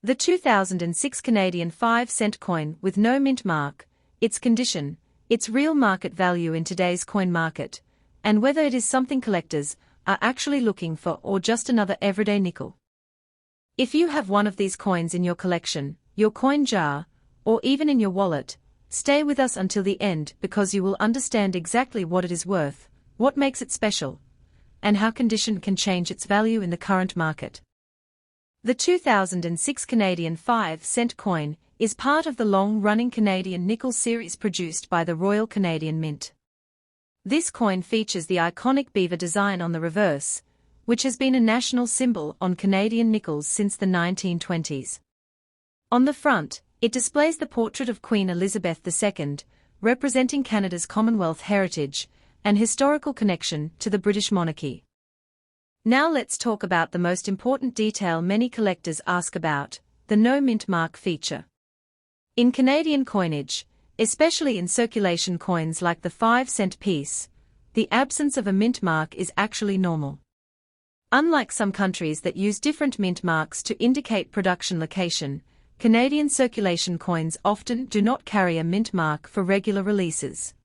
The 2006 Canadian 5-cent coin with no mint mark, its condition, its real market value in today's coin market, and whether it is something collectors are actually looking for or just another everyday nickel. If you have one of these coins in your collection, your coin jar, or even in your wallet, stay with us until the end because you will understand exactly what it is worth, what makes it special, and how condition can change its value in the current market. The 2006 Canadian 5-cent coin is part of the long-running Canadian nickel series produced by the Royal Canadian Mint. This coin features the iconic beaver design on the reverse, which has been a national symbol on Canadian nickels since the 1920s. On the front, it displays the portrait of Queen Elizabeth II, representing Canada's Commonwealth heritage and historical connection to the British monarchy. Now let's talk about the most important detail many collectors ask about, the no mint mark feature. In Canadian coinage, especially in circulation coins like the 5-cent piece, the absence of a mint mark is actually normal. Unlike some countries that use different mint marks to indicate production location, Canadian circulation coins often do not carry a mint mark for regular releases.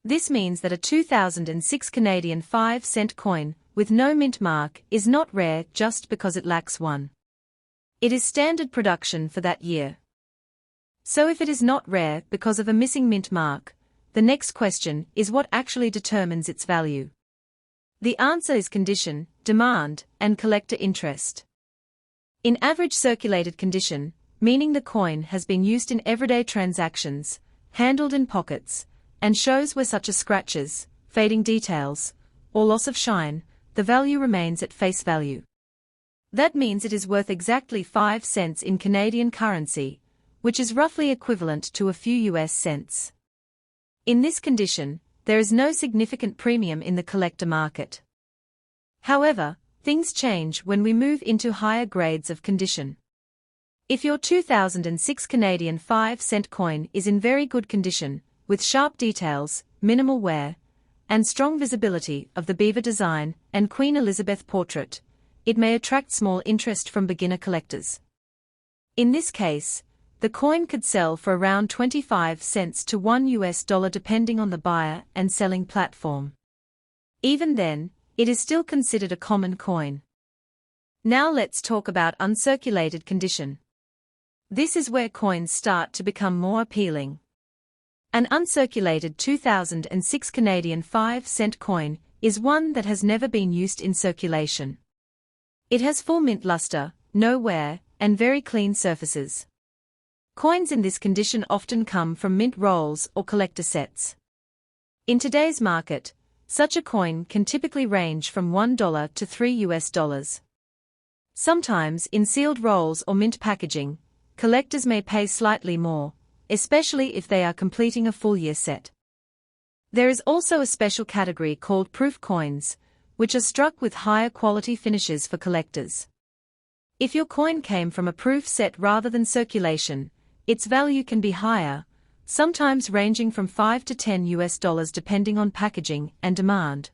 This means that a 2006 Canadian 5-cent coin with no mint mark is not rare just because it lacks one. It is standard production for that year. So if it is not rare because of a missing mint mark, the next question is what actually determines its value. The answer is condition, demand, and collector interest. In average circulated condition, meaning the coin has been used in everyday transactions, handled in pockets, and shows where such as scratches, fading details, or loss of shine, the value remains at face value. That means it is worth exactly 5 cents in Canadian currency, which is roughly equivalent to a few US cents. In this condition, there is no significant premium in the collector market. However, things change when we move into higher grades of condition. If your 2006 Canadian 5-cent coin is in very good condition, with sharp details, minimal wear, and strong visibility of the beaver design and Queen Elizabeth portrait, it may attract small interest from beginner collectors. In this case, the coin could sell for around 25 cents to $1 depending on the buyer and selling platform. Even then, it is still considered a common coin. Now let's talk about uncirculated condition. This is where coins start to become more appealing. An uncirculated 2006 Canadian 5-cent coin is one that has never been used in circulation. It has full mint luster, no wear, and very clean surfaces. Coins in this condition often come from mint rolls or collector sets. In today's market, such a coin can typically range from $1 to $3. Sometimes in sealed rolls or mint packaging, collectors may pay slightly more, especially if they are completing a full-year set. There is also a special category called proof coins, which are struck with higher quality finishes for collectors. If your coin came from a proof set rather than circulation, its value can be higher, sometimes ranging from $5 to $10 depending on packaging and demand.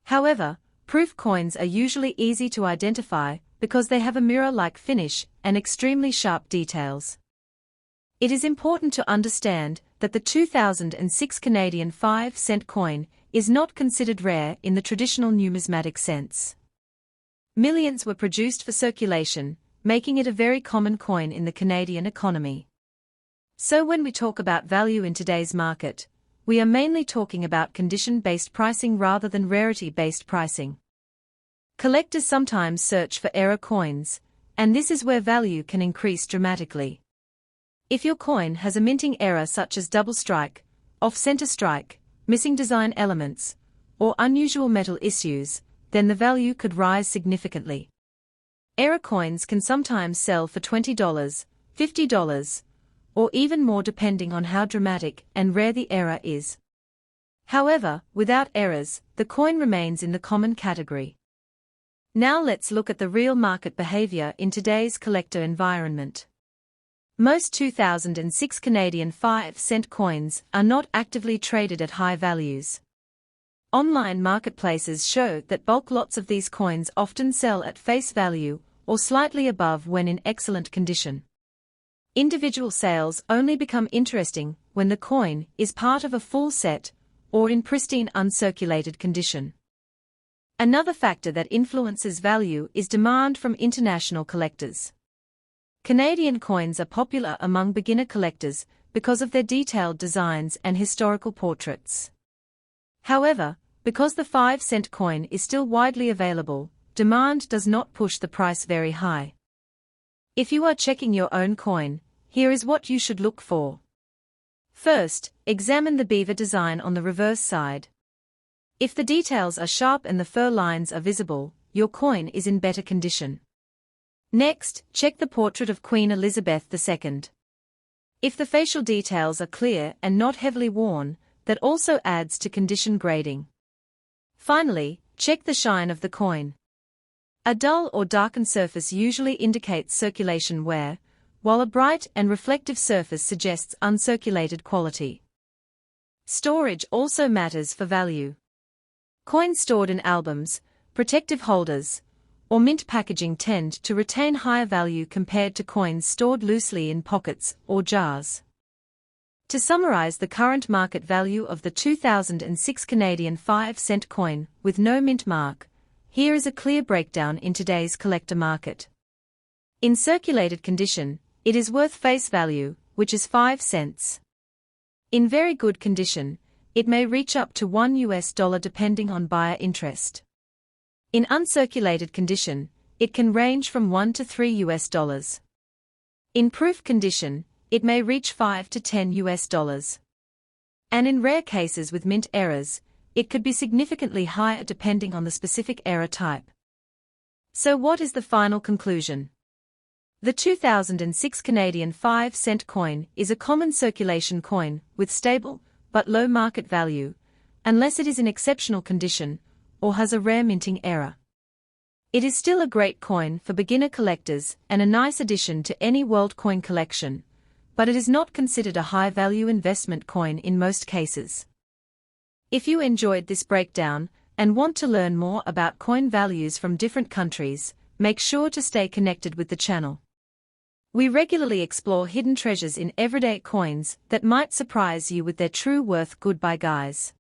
However, proof coins are usually easy to identify because they have a mirror-like finish and extremely sharp details. It is important to understand that the 2006 Canadian 5-cent coin is not considered rare in the traditional numismatic sense. Millions were produced for circulation, making it a very common coin in the Canadian economy. So when we talk about value in today's market, we are mainly talking about condition-based pricing rather than rarity-based pricing. Collectors sometimes search for error coins, and this is where value can increase dramatically. If your coin has a minting error such as double strike, off-center strike, missing design elements, or unusual metal issues, then the value could rise significantly. Error coins can sometimes sell for $20, $50, or even more depending on how dramatic and rare the error is. However, without errors, the coin remains in the common category. Now let's look at the real market behavior in today's collector environment. Most 2006 Canadian 5-cent coins are not actively traded at high values. Online marketplaces show that bulk lots of these coins often sell at face value or slightly above when in excellent condition. Individual sales only become interesting when the coin is part of a full set or in pristine uncirculated condition. Another factor that influences value is demand from international collectors. Canadian coins are popular among beginner collectors because of their detailed designs and historical portraits. However, because the 5-cent coin is still widely available, demand does not push the price very high. If you are checking your own coin, here is what you should look for. First, examine the beaver design on the reverse side. If the details are sharp and the fur lines are visible, your coin is in better condition. Next, check the portrait of Queen Elizabeth II. If the facial details are clear and not heavily worn, that also adds to condition grading. Finally, check the shine of the coin. A dull or darkened surface usually indicates circulation wear, while a bright and reflective surface suggests uncirculated quality. Storage also matters for value. Coins stored in albums, protective holders, or mint packaging tend to retain higher value compared to coins stored loosely in pockets or jars. To summarize the current market value of the 2006 Canadian 5-cent coin with no mint mark, here is a clear breakdown in today's collector market. In circulated condition, it is worth face value, which is 5 cents. In very good condition, it may reach up to $1 depending on buyer interest. In uncirculated condition, it can range from $1 to $3. In proof condition, it may reach $5 to $10. And in rare cases with mint errors, it could be significantly higher depending on the specific error type. So what is the final conclusion? The 2006 Canadian 5-cent coin is a common circulation coin with stable but low market value, unless it is in exceptional condition or has a rare minting error. It is still a great coin for beginner collectors and a nice addition to any world coin collection, but it is not considered a high-value investment coin in most cases. If you enjoyed this breakdown and want to learn more about coin values from different countries, make sure to stay connected with the channel. We regularly explore hidden treasures in everyday coins that might surprise you with their true worth. Goodbye, guys.